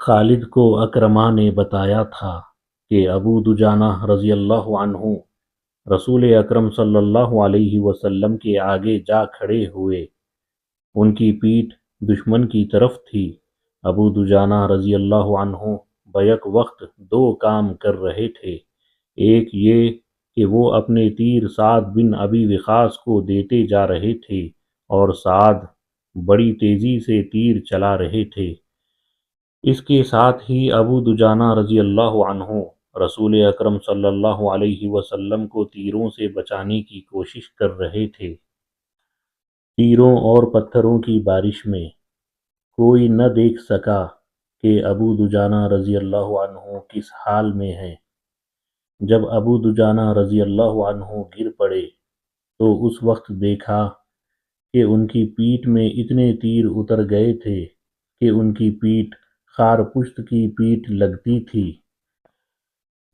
خالد کو اکرمہ نے بتایا تھا کہ ابو دجانہ رضی اللہ عنہ رسول اکرم صلی اللہ علیہ وسلم کے آگے جا کھڑے ہوئے۔ ان کی پیٹھ دشمن کی طرف تھی۔ ابو دجانہ رضی اللہ عنہ بیک وقت دو کام کر رہے تھے۔ ایک یہ کہ وہ اپنے تیر سعد بن ابی وقاص کو دیتے جا رہے تھے اور سعد بڑی تیزی سے تیر چلا رہے تھے۔ اس کے ساتھ ہی ابو دجانہ رضی اللہ عنہ رسول اکرم صلی اللہ علیہ وسلم کو تیروں سے بچانے کی کوشش کر رہے تھے۔ تیروں اور پتھروں کی بارش میں کوئی نہ دیکھ سکا کہ ابو دجانہ رضی اللہ عنہ کس حال میں ہیں۔ جب ابو دجانہ رضی اللہ عنہ گر پڑے تو اس وقت دیکھا کہ ان کی پیٹھ میں اتنے تیر اتر گئے تھے کہ ان کی پیٹھ خار پشت کی پیٹھ لگتی تھی۔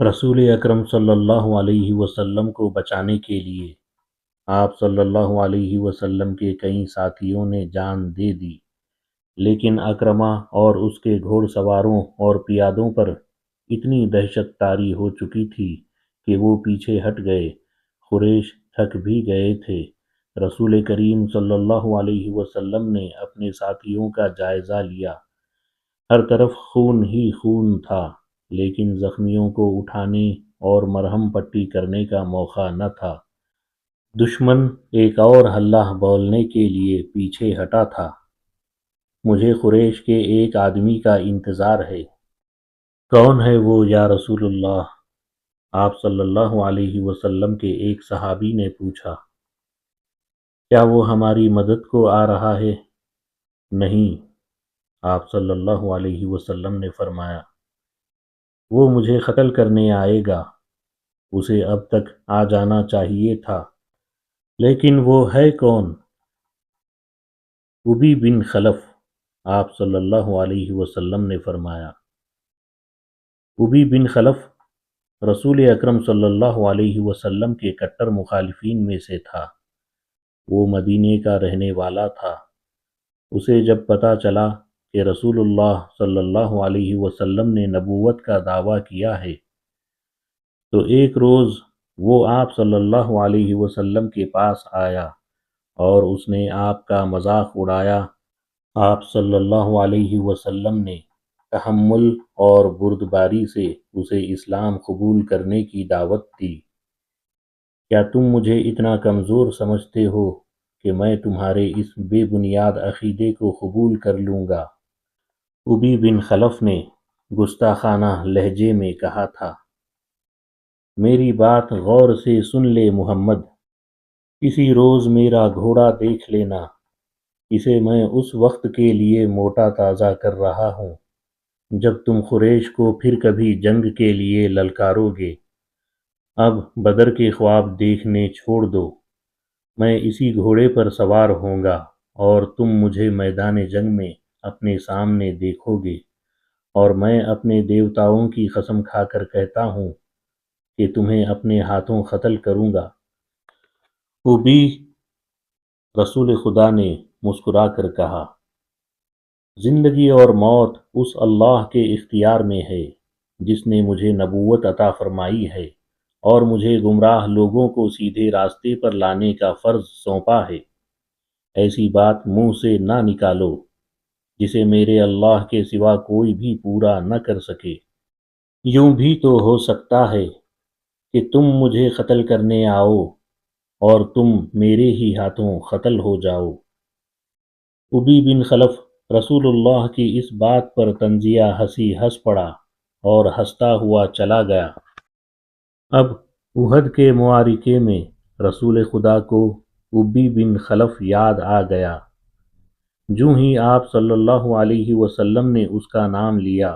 رسول اکرم صلی اللہ علیہ وسلم کو بچانے کے لیے آپ صلی اللہ علیہ وسلم کے کئی ساتھیوں نے جان دے دی، لیکن اکرمہ اور اس کے گھوڑ سواروں اور پیادوں پر اتنی دہشت طاری ہو چکی تھی کہ وہ پیچھے ہٹ گئے۔ قریش تھک بھی گئے تھے۔ رسول کریم صلی اللہ علیہ وسلم نے اپنے ساتھیوں کا جائزہ لیا۔ ہر طرف خون ہی خون تھا، لیکن زخمیوں کو اٹھانے اور مرہم پٹی کرنے کا موقع نہ تھا۔ دشمن ایک اور ہلہ بولنے کے لیے پیچھے ہٹا تھا۔ مجھے قریش کے ایک آدمی کا انتظار ہے۔ کون ہے وہ یا رسول اللہ؟ آپ صلی اللہ علیہ وسلم کے ایک صحابی نے پوچھا۔ کیا وہ ہماری مدد کو آ رہا ہے؟ نہیں، آپ صلی اللہ علیہ وسلم نے فرمایا، وہ مجھے قتل کرنے آئے گا۔ اسے اب تک آ جانا چاہیے تھا، لیکن وہ ہے کون؟ ابی بن خلف، آپ صلی اللہ علیہ وسلم نے فرمایا۔ ابی بن خلف رسول اکرم صلی اللہ علیہ وسلم کے کٹر مخالفین میں سے تھا۔ وہ مدینے کا رہنے والا تھا۔ اسے جب پتہ چلا کہ رسول اللہ صلی اللہ علیہ وسلم نے نبوت کا دعویٰ کیا ہے تو ایک روز وہ آپ صلی اللہ علیہ وسلم کے پاس آیا اور اس نے آپ کا مذاق اڑایا۔ آپ صلی اللہ علیہ وسلم نے تحمل اور بردباری سے اسے اسلام قبول کرنے کی دعوت دی۔ کیا تم مجھے اتنا کمزور سمجھتے ہو کہ میں تمہارے اس بے بنیاد عقیدے کو قبول کر لوں گا؟ ابی بن خلف نے گستاخانہ لہجے میں کہا تھا، میری بات غور سے سن لے محمد، کسی روز میرا گھوڑا دیکھ لینا، اسے میں اس وقت کے لیے موٹا تازہ کر رہا ہوں جب تم قریش کو پھر کبھی جنگ کے لیے للکارو گے۔ اب بدر کے خواب دیکھنے چھوڑ دو، میں اسی گھوڑے پر سوار ہوں گا اور تم مجھے میدان جنگ میں اپنے سامنے دیکھو گے، اور میں اپنے دیوتاؤں کی قسم کھا کر کہتا ہوں کہ تمہیں اپنے ہاتھوں قتل کروں گا۔ ابی، رسول خدا نے مسکرا کر کہا، زندگی اور موت اس اللہ کے اختیار میں ہے جس نے مجھے نبوت عطا فرمائی ہے اور مجھے گمراہ لوگوں کو سیدھے راستے پر لانے کا فرض سونپا ہے۔ ایسی بات منہ سے نہ نکالو جسے میرے اللہ کے سوا کوئی بھی پورا نہ کر سکے۔ یوں بھی تو ہو سکتا ہے کہ تم مجھے قتل کرنے آؤ اور تم میرے ہی ہاتھوں قتل ہو جاؤ۔ ابی بن خلف رسول اللہ کی اس بات پر طنزیہ ہنسی ہنس پڑا اور ہنستا ہوا چلا گیا۔ اب احد کے معرکے میں رسول خدا کو ابی بن خلف یاد آ گیا۔ جوں ہی آپ صلی اللہ علیہ وسلم نے اس کا نام لیا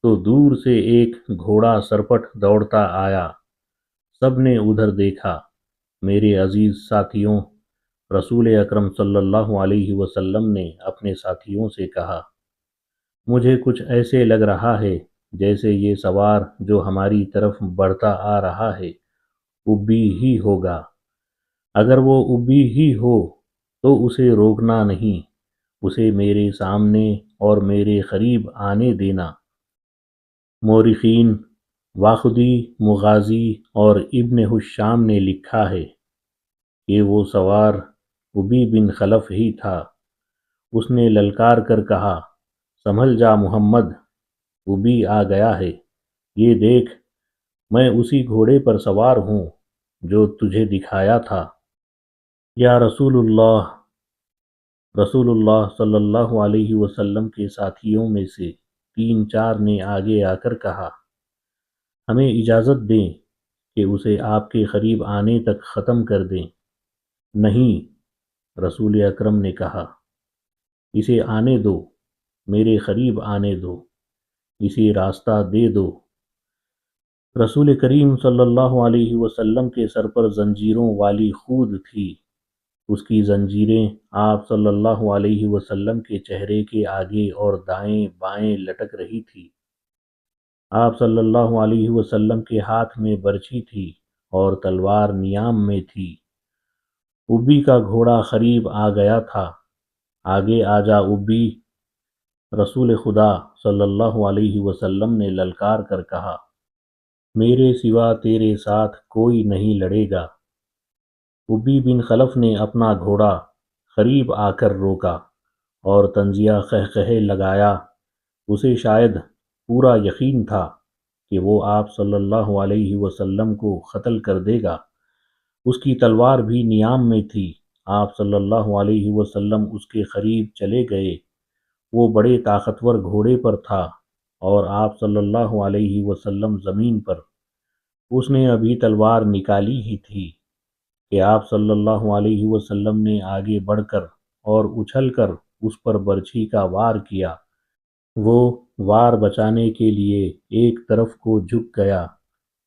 تو دور سے ایک گھوڑا سرپٹ دوڑتا آیا۔ سب نے ادھر دیکھا۔ میرے عزیز ساتھیوں، رسول اکرم صلی اللہ علیہ وسلم نے اپنے ساتھیوں سے کہا، مجھے کچھ ایسے لگ رہا ہے جیسے یہ سوار جو ہماری طرف بڑھتا آ رہا ہے ابی ہی ہوگا۔ اگر وہ ابی ہی ہو تو اسے روکنا نہیں، اسے میرے سامنے اور میرے قریب آنے دینا۔ مورخین واقدی، مغازی اور ابن حشام نے لکھا ہے کہ وہ سوار ابی بن خلف ہی تھا۔ اس نے للکار کر کہا، سنبھل جا محمد، ابی آ گیا ہے، یہ دیکھ میں اسی گھوڑے پر سوار ہوں جو تجھے دکھایا تھا۔ یا رسول اللہ صلی اللہ علیہ وسلم کے ساتھیوں میں سے 3-4 نے آگے آ کر کہا، ہمیں اجازت دیں کہ اسے آپ کے قریب آنے تک ختم کر دیں۔ نہیں، رسول اکرم نے کہا، اسے آنے دو، میرے قریب آنے دو، اسے راستہ دے دو۔ رسول کریم صلی اللہ علیہ وسلم کے سر پر زنجیروں والی خود تھی۔ اس کی زنجیریں آپ صلی اللہ علیہ وسلم کے چہرے کے آگے اور دائیں بائیں لٹک رہی تھی۔ آپ صلی اللہ علیہ وسلم کے ہاتھ میں برچھی تھی اور تلوار نیام میں تھی۔ ابی کا گھوڑا قریب آ گیا تھا۔ آگے آ جا ابی، رسول خدا صلی اللہ علیہ وسلم نے للکار کر کہا، میرے سوا تیرے ساتھ کوئی نہیں لڑے گا۔ ابی بن خلف نے اپنا گھوڑا قریب آ کر روکا اور طنزیہ قہقہے لگایا۔ اسے شاید پورا یقین تھا کہ وہ آپ صلی اللہ علیہ وسلم کو قتل کر دے گا۔ اس کی تلوار بھی نیام میں تھی۔ آپ صلی اللہ علیہ وسلم اس کے قریب چلے گئے۔ وہ بڑے طاقتور گھوڑے پر تھا اور آپ صلی اللہ علیہ وسلم زمین پر۔ اس نے ابھی تلوار نکالی ہی تھی کہ آپ صلی اللہ علیہ وسلم نے آگے بڑھ کر اور اچھل کر اس پر برچھی کا وار کیا۔ وہ وار بچانے کے لیے ایک طرف کو جھک گیا،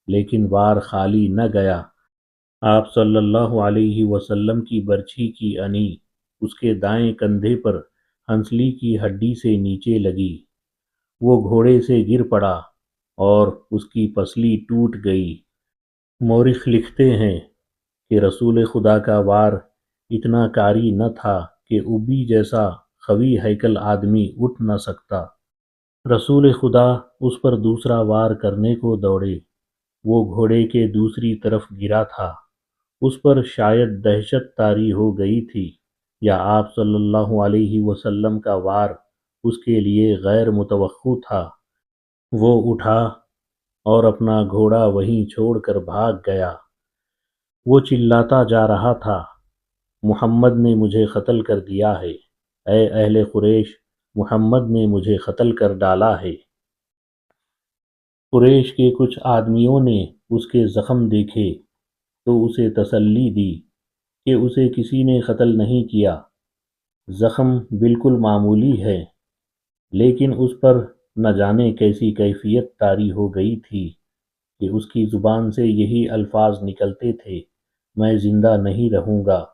لیکن وار خالی نہ گیا۔ آپ صلی اللہ علیہ وسلم کی برچھی کی انی اس کے دائیں کندھے پر ہنسلی کی ہڈی سے نیچے لگی۔ وہ گھوڑے سے گر پڑا اور اس کی پسلی ٹوٹ گئی۔ مورخ لکھتے ہیں کہ رسول خدا کا وار اتنا کاری نہ تھا کہ ابی جیسا قوی ہیکل آدمی اٹھ نہ سکتا۔ رسول خدا اس پر دوسرا وار کرنے کو دوڑے۔ وہ گھوڑے کے دوسری طرف گرا تھا۔ اس پر شاید دہشت طاری ہو گئی تھی یا آپ صلی اللہ علیہ وسلم کا وار اس کے لیے غیر متوقع تھا۔ وہ اٹھا اور اپنا گھوڑا وہیں چھوڑ کر بھاگ گیا۔ وہ چلاتا جا رہا تھا، محمد نے مجھے قتل کر دیا ہے، اے اہل قریش، محمد نے مجھے قتل کر ڈالا ہے۔ قریش کے کچھ آدمیوں نے اس کے زخم دیکھے تو اسے تسلی دی کہ اسے کسی نے قتل نہیں کیا، زخم بالکل معمولی ہے، لیکن اس پر نہ جانے کیسی کیفیت طاری ہو گئی تھی کہ اس کی زبان سے یہی الفاظ نکلتے تھے، میں زندہ نہیں رہوں گا،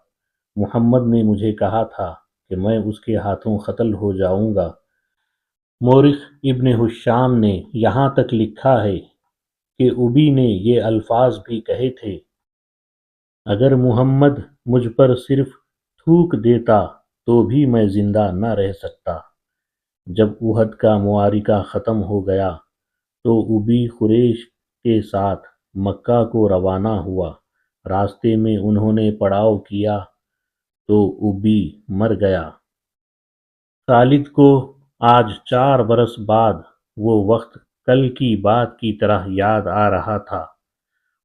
محمد نے مجھے کہا تھا کہ میں اس کے ہاتھوں قتل ہو جاؤں گا۔ مورخ ابن حشام نے یہاں تک لکھا ہے کہ ابی نے یہ الفاظ بھی کہے تھے، اگر محمد مجھ پر صرف تھوک دیتا تو بھی میں زندہ نہ رہ سکتا۔ جب احد کا معرکہ ختم ہو گیا تو ابی قریش کے ساتھ مکہ کو روانہ ہوا۔ راستے میں انہوں نے پڑاؤ کیا تو ابی مر گیا۔ خالد کو آج 4 برس بعد وہ وقت کل کی بات کی طرح یاد آ رہا تھا۔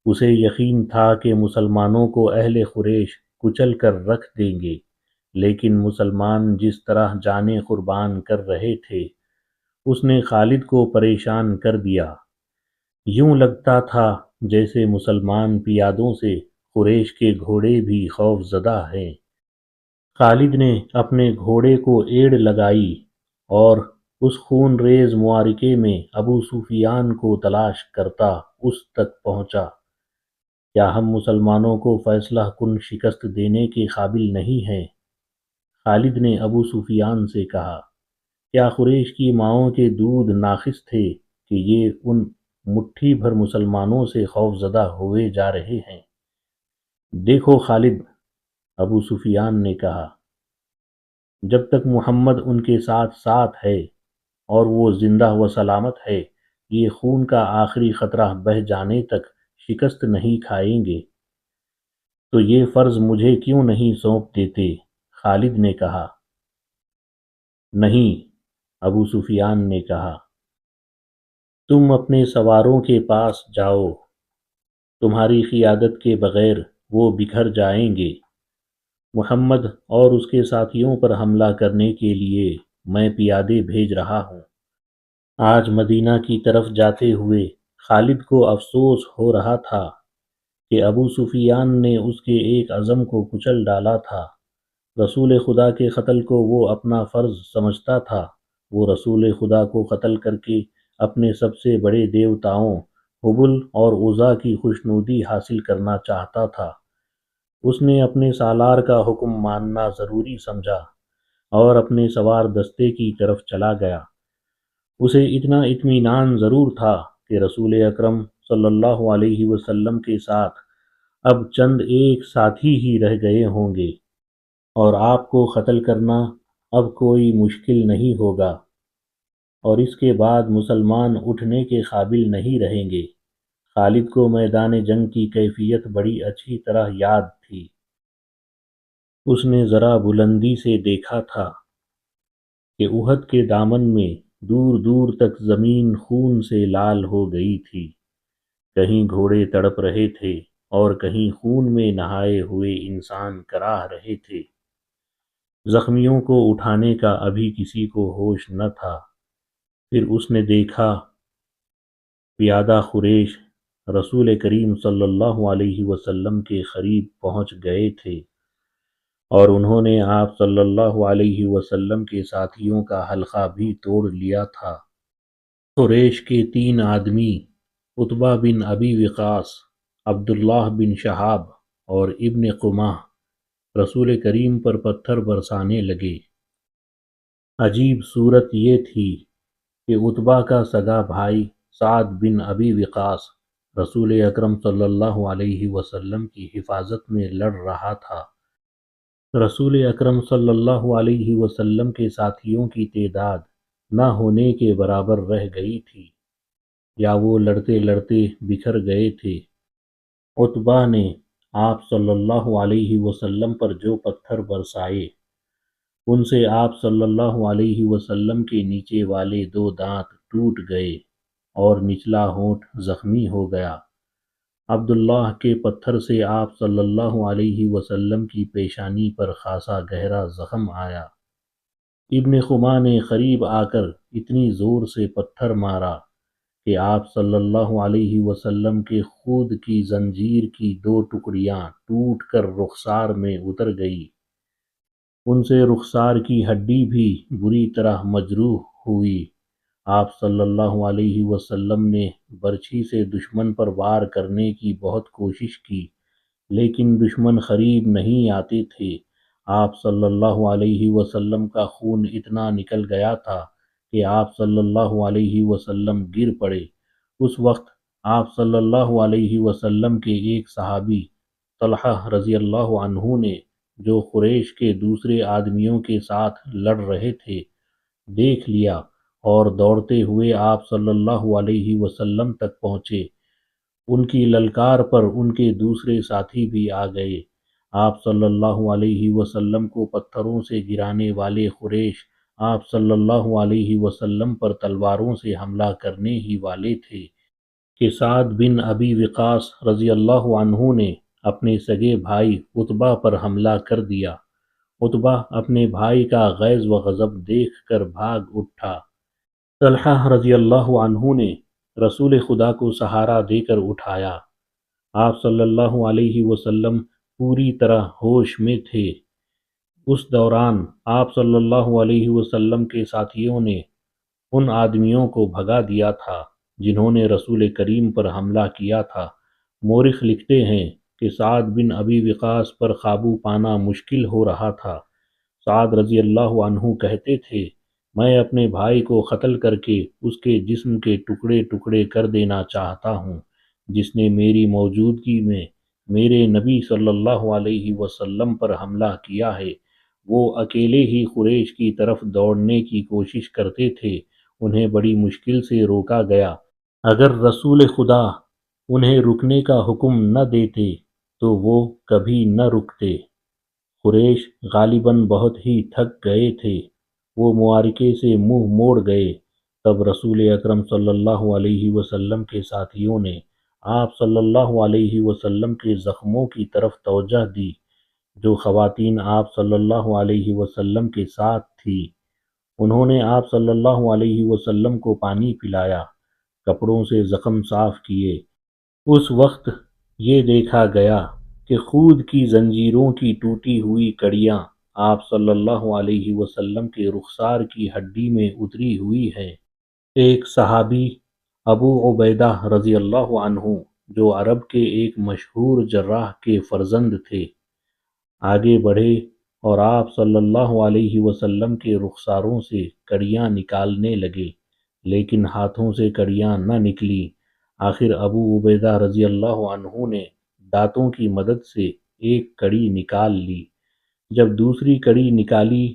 اسے یقین تھا کہ مسلمانوں کو اہل قریش کچل کر رکھ دیں گے، لیکن مسلمان جس طرح جانیں قربان کر رہے تھے اس نے خالد کو پریشان کر دیا۔ یوں لگتا تھا جیسے مسلمان پیادوں سے قریش کے گھوڑے بھی خوف زدہ ہیں۔ خالد نے اپنے گھوڑے کو ایڑ لگائی اور اس خون ریز معرکے میں ابو سفیان کو تلاش کرتا اس تک پہنچا۔ کیا ہم مسلمانوں کو فیصلہ کن شکست دینے کے قابل نہیں ہیں؟ خالد نے ابو سفیان سے کہا، کیا قریش کی ماؤں کے دودھ ناقص تھے کہ یہ ان مٹھی بھر مسلمانوں سے خوف زدہ ہوئے جا رہے ہیں؟ دیکھو خالد، ابو سفیان نے کہا، جب تک محمد ان کے ساتھ ساتھ ہے اور وہ زندہ و سلامت ہے یہ خون کا آخری قطرہ بہہ جانے تک شکست نہیں کھائیں گے، تو یہ فرض مجھے کیوں نہیں سونپ دیتے؟ خالد نے کہا۔ نہیں، ابو سفیان نے کہا، تم اپنے سواروں کے پاس جاؤ، تمہاری قیادت کے بغیر وہ بکھر جائیں گے۔ محمد اور اس کے ساتھیوں پر حملہ کرنے کے لیے میں پیادے بھیج رہا ہوں۔ آج مدینہ کی طرف جاتے ہوئے خالد کو افسوس ہو رہا تھا کہ ابو سفیان نے اس کے ایک عزم کو کچل ڈالا تھا۔ رسول خدا کے قتل کو وہ اپنا فرض سمجھتا تھا۔ وہ رسول خدا کو قتل کر کے اپنے سب سے بڑے دیوتاؤں حبل اور عزا کی خوشنودی حاصل کرنا چاہتا تھا۔ اس نے اپنے سالار کا حکم ماننا ضروری سمجھا اور اپنے سوار دستے کی طرف چلا گیا۔ اسے اتنا اطمینان ضرور تھا کہ رسول اکرم صلی اللہ علیہ وسلم کے ساتھ اب چند ایک ساتھی ہی رہ گئے ہوں گے اور آپ کو قتل کرنا اب کوئی مشکل نہیں ہوگا، اور اس کے بعد مسلمان اٹھنے کے قابل نہیں رہیں گے۔ خالد کو میدان جنگ کی کیفیت بڑی اچھی طرح یاد تھی۔ اس نے ذرا بلندی سے دیکھا تھا کہ احد کے دامن میں دور دور تک زمین خون سے لال ہو گئی تھی۔ کہیں گھوڑے تڑپ رہے تھے اور کہیں خون میں نہائے ہوئے انسان کراہ رہے تھے۔ زخمیوں کو اٹھانے کا ابھی کسی کو ہوش نہ تھا۔ پھر اس نے دیکھا پیادہ قریش رسول کریم صلی اللہ علیہ وسلم کے قریب پہنچ گئے تھے، اور انہوں نے آپ صلی اللہ علیہ وسلم کے ساتھیوں کا حلقہ بھی توڑ لیا تھا۔ قریش کے 3 آدمی عتبہ بن ابی وقاص، عبداللہ بن شہاب اور ابن قمہ رسول کریم پر پتھر برسانے لگے۔ عجیب صورت یہ تھی کہ عتبہ کا سگا بھائی سعد بن ابی وقاص رسول اکرم صلی اللہ علیہ وسلم کی حفاظت میں لڑ رہا تھا۔ رسول اکرم صلی اللہ علیہ وسلم کے ساتھیوں کی تعداد نہ ہونے کے برابر رہ گئی تھی، یا وہ لڑتے لڑتے بکھر گئے تھے۔ عتبہ نے آپ صلی اللہ علیہ وسلم پر جو پتھر برسائے، ان سے آپ صلی اللہ علیہ وسلم کے نیچے والے 2 دانت ٹوٹ گئے اور نچلا ہونٹ زخمی ہو گیا۔ عبداللہ کے پتھر سے آپ صلی اللہ علیہ وسلم کی پیشانی پر خاصا گہرا زخم آیا۔ ابن قمہ نے قریب آ کر اتنی زور سے پتھر مارا کہ آپ صلی اللہ علیہ وسلم کے خود کی زنجیر کی 2 ٹکڑیاں ٹوٹ کر رخسار میں اتر گئی۔ ان سے رخسار کی ہڈی بھی بری طرح مجروح ہوئی۔ آپ صلی اللہ علیہ وسلم نے برچھی سے دشمن پر وار کرنے کی بہت کوشش کی، لیکن دشمن قریب نہیں آتے تھے۔ آپ صلی اللہ علیہ وسلم کا خون اتنا نکل گیا تھا کہ آپ صلی اللہ علیہ وسلم گر پڑے۔ اس وقت آپ صلی اللہ علیہ وسلم کے ایک صحابی طلحہ رضی اللہ عنہ نے، جو قریش کے دوسرے آدمیوں کے ساتھ لڑ رہے تھے، دیکھ لیا اور دوڑتے ہوئے آپ صلی اللہ علیہ وسلم تک پہنچے۔ ان کی للکار پر ان کے دوسرے ساتھی بھی آ گئے۔ آپ صلی اللہ علیہ وسلم کو پتھروں سے گرانے والے قریش آپ صلی اللہ علیہ وسلم پر تلواروں سے حملہ کرنے ہی والے تھے کہ سعد بن ابی وقاص رضی اللہ عنہ نے اپنے سگے بھائی عتبہ پر حملہ کر دیا۔ عتبہ اپنے بھائی کا غیظ و غضب دیکھ کر بھاگ اٹھا۔ طلحہ رضی اللہ عنہ نے رسول خدا کو سہارا دے کر اٹھایا۔ آپ صلی اللہ علیہ وسلم پوری طرح ہوش میں تھے۔ اس دوران آپ صلی اللہ علیہ وسلم کے ساتھیوں نے ان آدمیوں کو بھگا دیا تھا جنہوں نے رسول کریم پر حملہ کیا تھا۔ مورخ لکھتے ہیں کہ سعد بن ابی وقاص پر قابو پانا مشکل ہو رہا تھا۔ سعد رضی اللہ عنہ کہتے تھے، میں اپنے بھائی کو قتل کر کے اس کے جسم کے ٹکڑے ٹکڑے کر دینا چاہتا ہوں، جس نے میری موجودگی میں میرے نبی صلی اللہ علیہ وسلم پر حملہ کیا ہے۔ وہ اکیلے ہی قریش کی طرف دوڑنے کی کوشش کرتے تھے، انہیں بڑی مشکل سے روکا گیا۔ اگر رسول خدا انہیں رکنے کا حکم نہ دیتے تو وہ کبھی نہ رکتے۔ قریش غالباً بہت ہی تھک گئے تھے، وہ معرکے سے منہ موڑ گئے۔ تب رسول اکرم صلی اللہ علیہ وسلم کے ساتھیوں نے آپ صلی اللہ علیہ وسلم کے زخموں کی طرف توجہ دی۔ جو خواتین آپ صلی اللہ علیہ وسلم کے ساتھ تھیں، انہوں نے آپ صلی اللہ علیہ وسلم کو پانی پلایا، کپڑوں سے زخم صاف کیے۔ اس وقت یہ دیکھا گیا کہ خود کی زنجیروں کی ٹوٹی ہوئی کڑیاں آپ صلی اللہ علیہ وسلم کے رخسار کی ہڈی میں اتری ہوئی ہیں۔ ایک صحابی ابو عبیدہ رضی اللہ عنہ، جو عرب کے ایک مشہور جراح کے فرزند تھے، آگے بڑھے اور آپ صلی اللہ علیہ وسلم کے رخساروں سے کڑیاں نکالنے لگے، لیکن ہاتھوں سے کڑیاں نہ نکلی۔ آخر ابو عبیدہ رضی اللہ عنہ نے دانتوں کی مدد سے ایک کڑی نکال لی۔ جب دوسری کڑی نکالی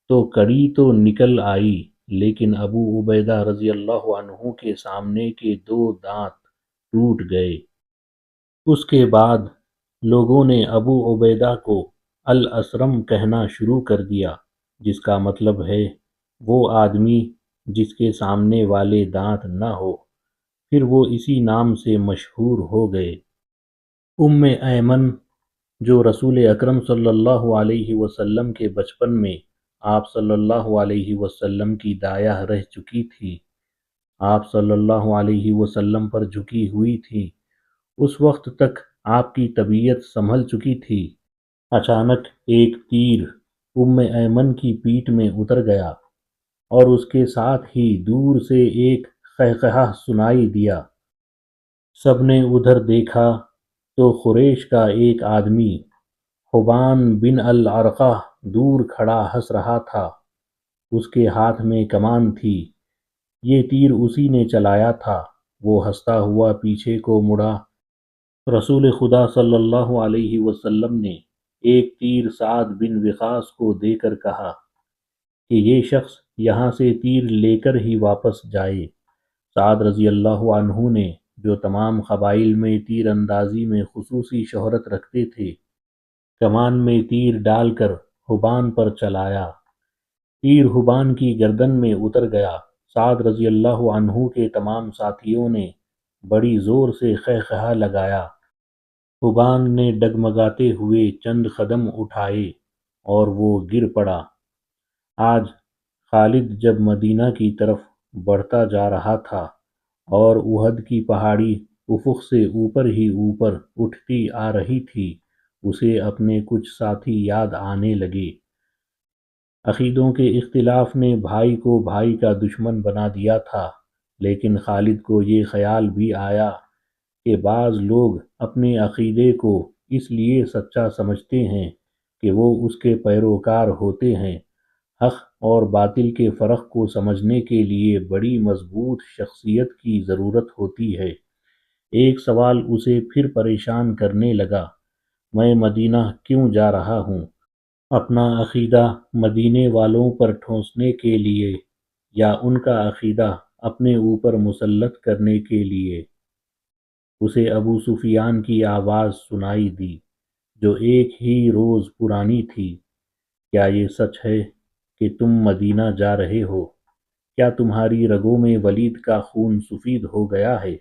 تو کڑی تو نکل آئی، لیکن ابو عبیدہ رضی اللہ عنہ کے سامنے کے 2 دانت ٹوٹ گئے۔ اس کے بعد لوگوں نے ابو عبیدہ کو الاسرم کہنا شروع کر دیا، جس کا مطلب ہے وہ آدمی جس کے سامنے والے دانت نہ ہو۔ پھر وہ اسی نام سے مشہور ہو گئے۔ ام ایمن، جو رسول اکرم صلی اللہ علیہ وسلم کے بچپن میں آپ صلی اللہ علیہ وسلم کی دایہ رہ چکی تھی، آپ صلی اللہ علیہ وسلم پر جھکی ہوئی تھی، اس وقت تک آپ کی طبیعت سنبھل چکی تھی۔ اچانک ایک تیر ام ایمن کی پیٹھ میں اتر گیا اور اس کے ساتھ ہی دور سے ایک قہقہہ سنائی دیا۔ سب نے ادھر دیکھا تو قریش کا ایک آدمی حبان بن العرقہ دور کھڑا ہنس رہا تھا۔ اس کے ہاتھ میں کمان تھی، یہ تیر اسی نے چلایا تھا۔ وہ ہنستا ہوا پیچھے کو مڑا۔ رسول خدا صلی اللہ علیہ وسلم نے ایک تیر سعد بن وقاص کو دے کر کہا کہ یہ شخص یہاں سے تیر لے کر ہی واپس جائے۔ سعد رضی اللہ عنہ نے، جو تمام قبائل میں تیر اندازی میں خصوصی شہرت رکھتے تھے، کمان میں تیر ڈال کر حبان پر چلایا۔ تیر حبان کی گردن میں اتر گیا۔ سعد رضی اللہ عنہ کے تمام ساتھیوں نے بڑی زور سے قہقہہ لگایا۔ حبان نے ڈگمگاتے ہوئے چند قدم اٹھائے اور وہ گر پڑا۔ آج خالد جب مدینہ کی طرف بڑھتا جا رہا تھا اور احد کی پہاڑی افق سے اوپر ہی اوپر اٹھتی آ رہی تھی، اسے اپنے کچھ ساتھی یاد آنے لگے۔ عقیدوں کے اختلاف نے بھائی کو بھائی کا دشمن بنا دیا تھا، لیکن خالد کو یہ خیال بھی آیا کہ بعض لوگ اپنے عقیدے کو اس لیے سچا سمجھتے ہیں کہ وہ اس کے پیروکار ہوتے ہیں۔ حق اور باطل کے فرق کو سمجھنے کے لیے بڑی مضبوط شخصیت کی ضرورت ہوتی ہے۔ ایک سوال اسے پھر پریشان کرنے لگا، میں مدینہ کیوں جا رہا ہوں؟ اپنا عقیدہ مدینے والوں پر ٹھونسنے کے لیے یا ان کا عقیدہ اپنے اوپر مسلط کرنے کے لیے؟ اسے ابو سفیان کی آواز سنائی دی، جو ایک ہی روز پرانی تھی، کیا یہ سچ ہے کہ تم مدینہ جا رہے ہو؟ کیا تمہاری رگوں میں ولید کا خون سفید ہو گیا ہے؟